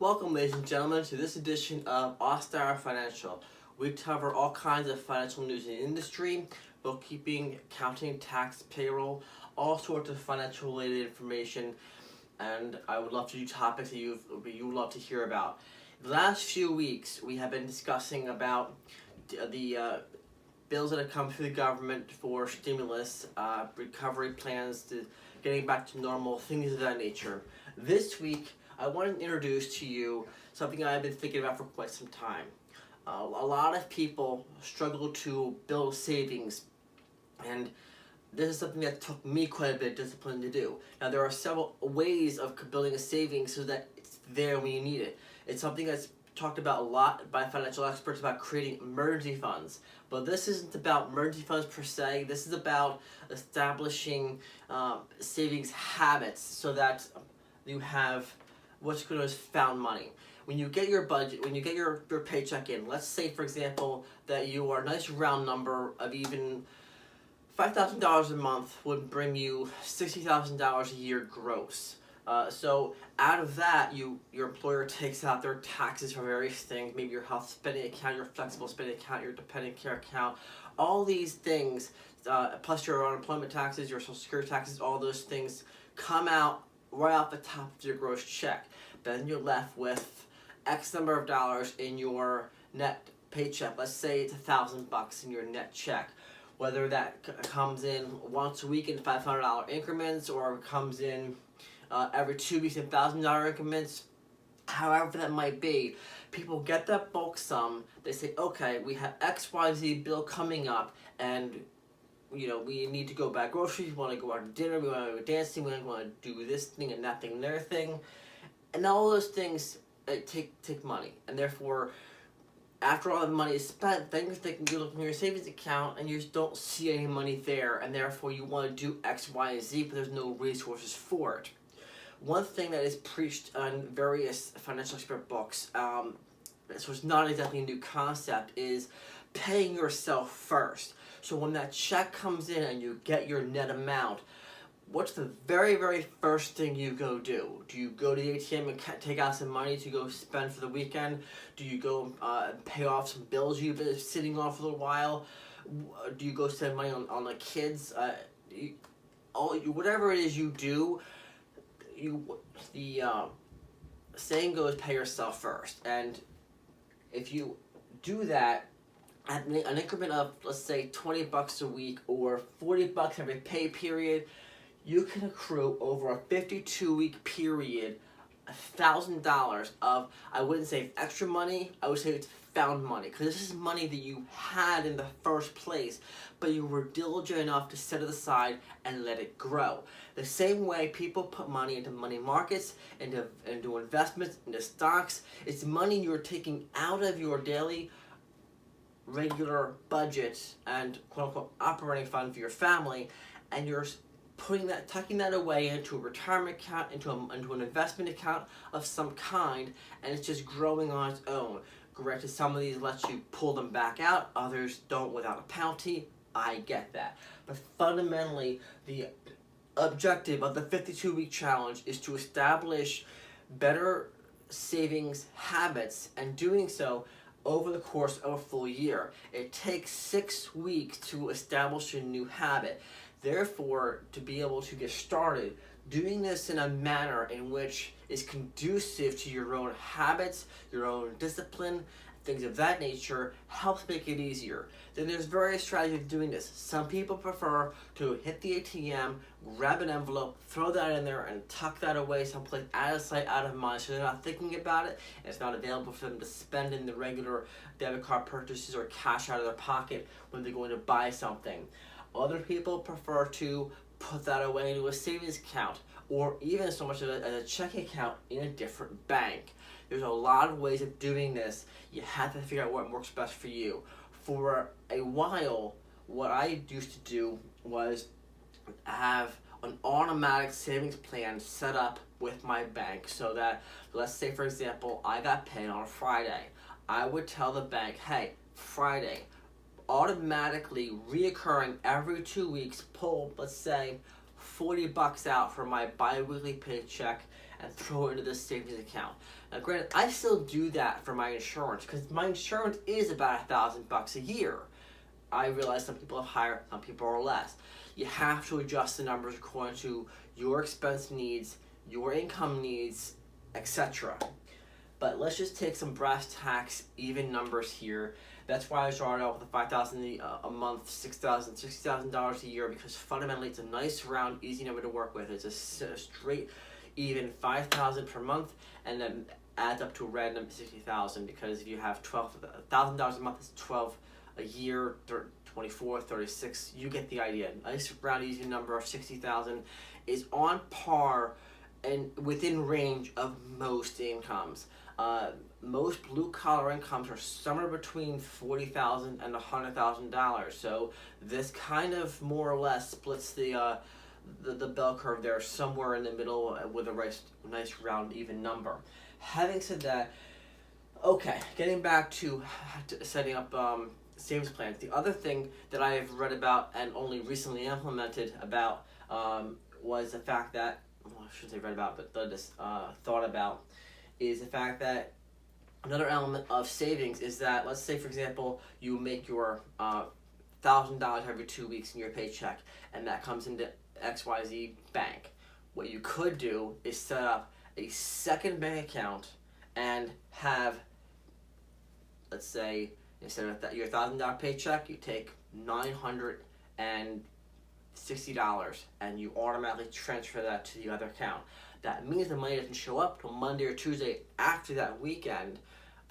Welcome, ladies and gentlemen, to this edition of Ausdauer Financial. We cover all kinds of financial news in the industry, bookkeeping, accounting, tax, payroll, all sorts of financial related information, and I would love to do topics that you would love to hear about. The last few weeks, we have been discussing about the bills that have come through the government for stimulus, recovery plans, to getting back to normal, things of that nature. This week, I want to introduce to you something I've been thinking about for quite some time. A lot of people struggle to build savings, and this is something that took me quite a bit of discipline to do. Now, there are several ways of building a savings so that it's there when you need it. It's something that's talked about a lot by financial experts about creating emergency funds. But this isn't about emergency funds per se. This is about establishing savings habits so that you have what's known as found money. When you get your budget, when you get your paycheck in, let's say, for example, that your nice round number of even $5,000 a month would bring you $60,000 a year gross. So out of that, your employer takes out their taxes for various things, maybe your health spending account, your flexible spending account, your dependent care account, all these things, plus your unemployment taxes, your social security taxes, all those things come out right off the top of your gross check. Then you're left with X number of dollars in your net paycheck. Let's say it's $1,000 in your net check. Whether that comes in once a week in $500 increments or comes in every 2 weeks in $1,000 increments, however that might be, people get that bulk sum. They say, okay, we have XYZ bill coming up, and we need to go buy groceries, we want to go out to dinner, we want to go dancing, we want to do this thing and that thing and their thing. And all those things take money. And therefore, after all the money is spent, then you're thinking, you look in your savings account and you just don't see any money there. And therefore, you want to do X, Y, and Z, but there's no resources for it. One thing that is preached on various financial expert books, so it's not exactly a new concept, is paying yourself first. So when that check comes in and you get your net amount, what's the very, very first thing you go do? Do you go to the ATM and take out some money to go spend for the weekend? Do you go pay off some bills you've been sitting on for a little while? Do you go spend money on the kids? Whatever it is you do, the saying goes, pay yourself first. And if you do that at an increment of, let's say, $20 a week or $40 every pay period, you can accrue over a 52-week period $1,000 of, I wouldn't say extra money, I would say it's found money. Because this is money that you had in the first place, but you were diligent enough to set it aside and let it grow. The same way people put money into money markets, into investments, into stocks, it's money you're taking out of your daily regular budget and quote-unquote operating fund for your family, and you're tucking that away into a retirement account, into an investment account of some kind, and it's just growing on its own. Granted, some of these let you pull them back out, others don't without a penalty. I get that. But fundamentally, the objective of the 52-week challenge is to establish better savings habits, and doing so over the course of a full year. It takes 6 weeks to establish a new habit. Therefore, to be able to get started, doing this in a manner in which is conducive to your own habits, your own discipline, things of that nature, helps make it easier. Then there's various strategies of doing this. Some people prefer to hit the ATM, grab an envelope, throw that in there, and tuck that away someplace out of sight, out of mind, so they're not thinking about it, and it's not available for them to spend in the regular debit card purchases or cash out of their pocket when they're going to buy something. Other people prefer to put that away into a savings account, or even so much as a checking account in a different bank. There's a lot of ways of doing this. You have to figure out what works best for you. For a while, what I used to do was have an automatic savings plan set up with my bank, so that, let's say for example, I got paid on a Friday. I would tell the bank, hey, Friday, automatically reoccurring every 2 weeks, pull, let's say, $40 out for my bi-weekly paycheck, and throw it into this savings account. Now, granted, I still do that for my insurance because my insurance is about $1,000 a year. I realize some people are higher, some people are less. You have to adjust the numbers according to your expense needs, your income needs, etc. But let's just take some brass tacks, even numbers here. That's why I started out with the $5,000 a month, $6,000, $60,000 a year, because fundamentally it's a nice, round, easy number to work with. It's a straight, even $5,000 per month, and then adds up to a random $60,000. Because if you have $1,000 a month, it's 12 a year, 24, 36. You get the idea. Nice, round, easy number of 60,000 is on par and within range of most incomes. Most blue-collar incomes are somewhere between $40,000 and $100,000. So this kind of more or less splits the bell curve there somewhere in the middle with a nice round even number. Having said that, okay, getting back to setting up savings plans. The other thing that I have read about and only recently implemented about was the fact that, well, I shouldn't say read about, but thought about, is the fact that another element of savings is that, let's say, for example, you make your $1,000 every 2 weeks in your paycheck, and that comes into XYZ bank. What you could do is set up a second bank account and have, let's say, instead of your $1,000 paycheck, you take $960 and you automatically transfer that to the other account. That means the money doesn't show up till Monday or Tuesday after that weekend,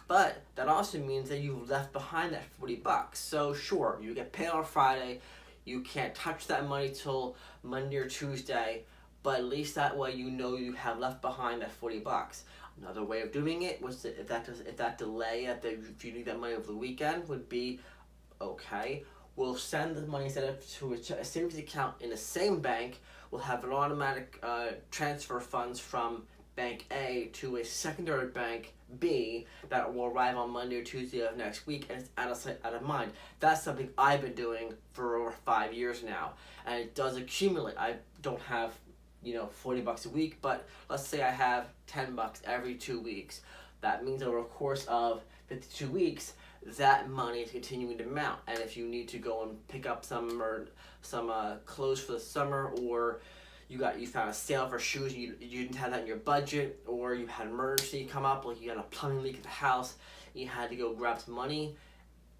but that also means that you've left behind that $40. So sure, you get paid on Friday, you can't touch that money till Monday or Tuesday, but at least that way you know you have left behind that $40. Another way of doing it was if that delay if you need that money over the weekend would be, okay, we'll send the money instead of to a savings account in the same bank. We'll have an automatic transfer funds from Bank A to a secondary Bank B that will arrive on Monday or Tuesday of next week, and it's out of sight, out of mind. That's something I've been doing for over 5 years now, and it does accumulate. I don't have, $40 a week, but let's say I have $10 every 2 weeks. That means over a course of 52 weeks, that money is continuing to mount. And if you need to go and pick up some clothes for the summer, or you found a sale for shoes, you didn't have that in your budget, or you had an emergency come up, like you had a plumbing leak at the house, you had to go grab some money,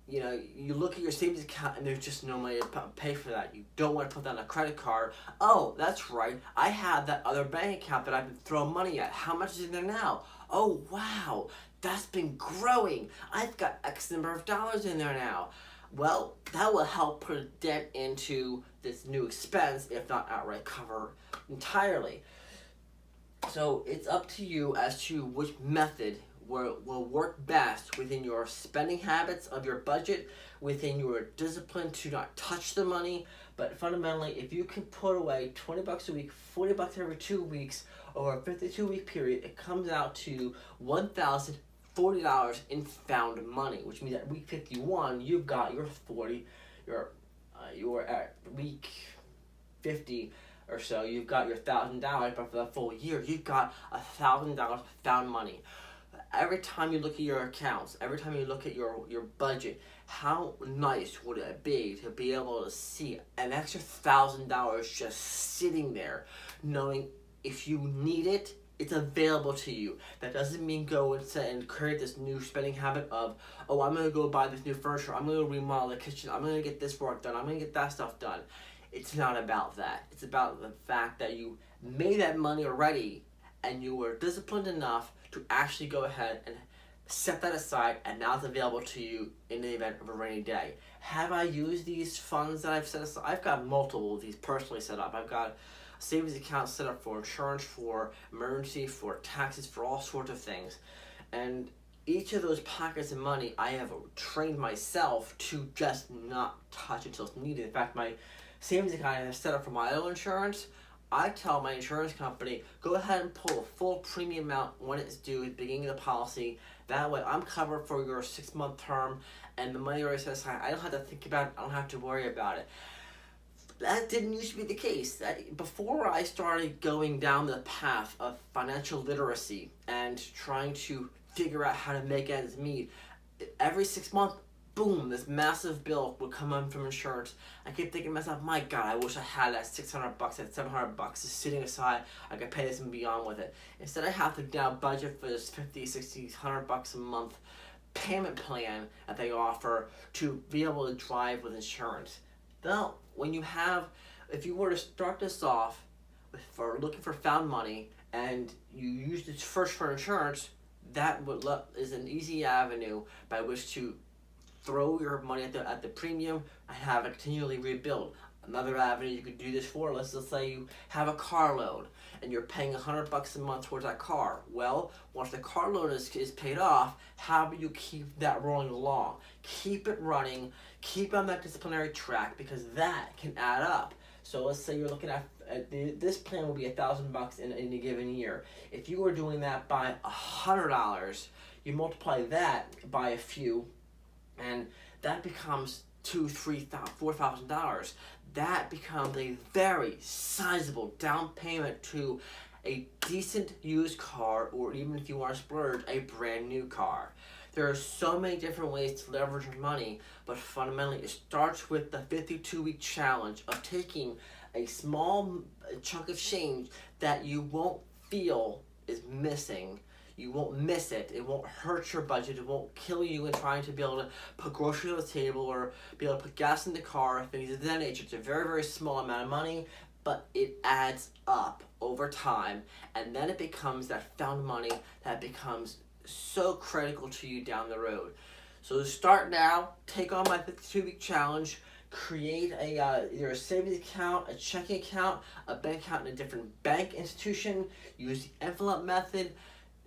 you look at your savings account and there's just no money to pay for that. You don't want to put that on a credit card. Oh, that's right, I have that other bank account that I've been throwing money at. How much is in there now? Oh, wow, that's been growing. I've got X number of dollars in there now. Well, that will help put a dent into this new expense, if not outright cover entirely. So it's up to you as to which method will work best within your spending habits of your budget, within your discipline to not touch the money. But fundamentally, if you can put away $20 a week, $40 every 2 weeks, over a 52-week period, it comes out to $1,040 in found money, which means at week 51, you've got your you're at week 50 or so, you've got your $1,000, but for the full year, you've got $1,000 found money. Every time you look at your accounts, every time you look at your budget, how nice would it be to be able to see an extra $1,000 just sitting there, knowing if you need it, it's available to you. That doesn't mean go and create this new spending habit of, oh, I'm going to go buy this new furniture, I'm going to remodel the kitchen, I'm going to get this work done, I'm going to get that stuff done. It's not about that. It's about the fact that you made that money already and you were disciplined enough to actually go ahead and set that aside, and now it's available to you in the event of a rainy day. Have I used these funds that I've set aside? I've got multiple of these personally set up. I've got a savings account set up for insurance, for emergency, for taxes, for all sorts of things. And each of those pockets of money, I have trained myself to just not touch until it's needed. In fact, my savings account I have set up for my auto insurance, I tell my insurance company, go ahead and pull a full premium amount when it's due at the beginning of the policy. That way I'm covered for your 6-month term, and the money already says I don't have to think about it, I don't have to worry about it. That didn't used to be the case. Before I started going down the path of financial literacy and trying to figure out how to make ends meet, every 6 months, boom, this massive bill would come in from insurance. I kept thinking to myself, my God, I wish I had that $600, that $700 just sitting aside. I could pay this and beyond with it. Instead, I have to now budget for this $50, $60, $100 a month payment plan that they offer to be able to drive with insurance. Now, if you were to start this off for looking for found money and you use this first for insurance, that is an easy avenue by which to throw your money at the premium and have it continually rebuild. Another avenue you could do this for, let's just say you have a car loan and you're paying $100 a month towards that car. Well, once the car loan is paid off, how do you keep that rolling along? Keep it running, keep on that disciplinary track, because that can add up. So let's say you're looking at this plan will be $1,000 in a given year. If you were doing that by $100, you multiply that by a few, and that becomes $2,000, $3,000, $4,000. That becomes a very sizable down payment to a decent used car, or even if you want to splurge, a brand new car. There are so many different ways to leverage your money, but fundamentally it starts with the 52-week challenge of taking a small chunk of change that you won't feel is missing. You won't miss it. It won't hurt your budget. It won't kill you in trying to be able to put groceries on the table or be able to put gas in the car, things of that nature. It's a very, very small amount of money, but it adds up over time, and then it becomes that found money that becomes so critical to you down the road. So to start now, take on my 52-week challenge. Create either a savings account, a checking account, a bank account in a different bank institution. Use the envelope method.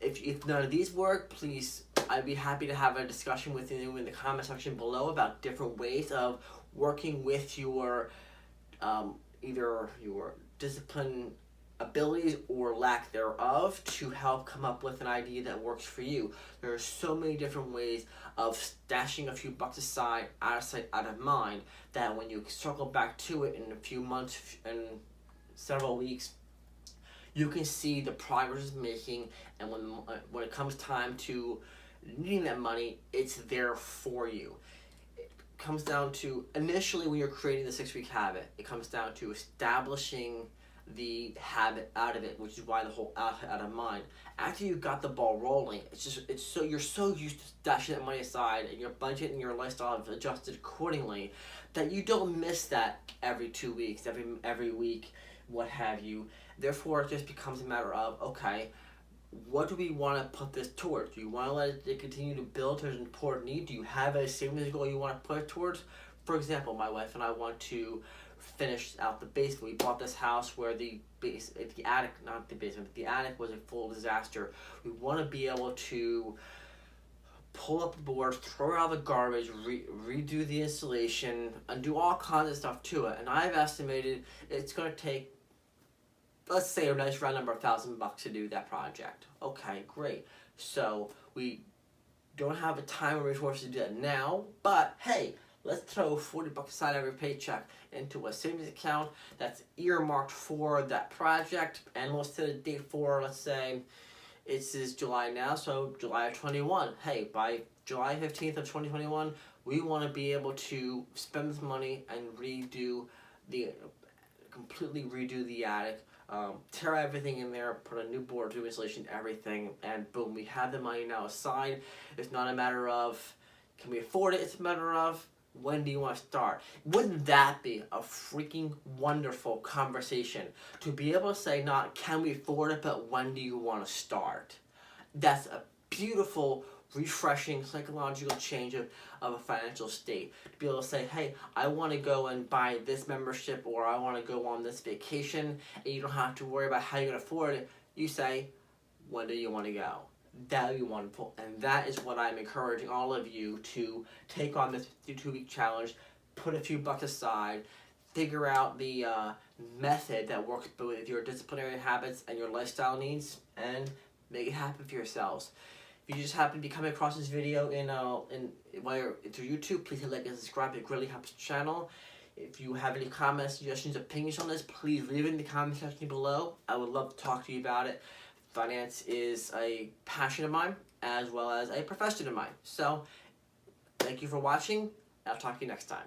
If none of these work, please, I'd be happy to have a discussion with you in the comment section below about different ways of working with your either your discipline abilities or lack thereof to help come up with an idea that works for you. There are so many different ways of stashing a few bucks aside, out of sight, out of mind, that when you circle back to it in a few months and several weeks, you can see the progress it's making, and when it comes time to needing that money, it's there for you. It comes down to, initially when you're creating the 6-week habit, it comes down to establishing the habit out of it, which is why the whole out of mind. After you got the ball rolling, you're so used to stashing that money aside, and your budget and your lifestyle have adjusted accordingly, that you don't miss that every 2 weeks, every week, what have you. Therefore, it just becomes a matter of, okay, what do we want to put this towards? Do you want to let it continue to build to an important need? Do you have a savings goal you want to put it towards? For example, my wife and I want to finish out the basement. We bought this house where the attic, not the basement, but the attic was a full disaster. We want to be able to pull up the boards, throw out the garbage, redo the installation, and do all kinds of stuff to it. And I've estimated it's going to take, let's say, a nice round number of $1,000 to do that project. Okay, great. So we don't have the time or resources to do that now, but hey, let's throw $40 aside every paycheck into a savings account that's earmarked for that project, and we'll set a date for, let's say, it is July now, so July of 21. Hey, by July 15th of 2021, we want to be able to spend this money and completely redo the attic, tear everything in there, put a new board, new installation, everything, and boom, we have the money now aside. It's not a matter of, can we afford it? It's a matter of, when do you want to start? Wouldn't that be a freaking wonderful conversation? To be able to say, not can we afford it, but when do you want to start? That's a beautiful, refreshing, psychological change of a financial state. To be able to say, hey, I want to go and buy this membership, or I want to go on this vacation, and you don't have to worry about how you're going to afford it. You say, when do you want to go? That would be wonderful, and that is what I'm encouraging all of you to take on this 52-week challenge. Put a few bucks aside, figure out the method that works with your disciplinary habits and your lifestyle needs, and make it happen for yourselves. If you just happen to be coming across this video while you're through YouTube, please hit like and subscribe. It really helps the channel. If you have any comments, suggestions, opinions on this, please leave it in the comment section below. I would love to talk to you about it. Finance is a passion of mine as well as a profession of mine. So, thank you for watching. I'll talk to you next time.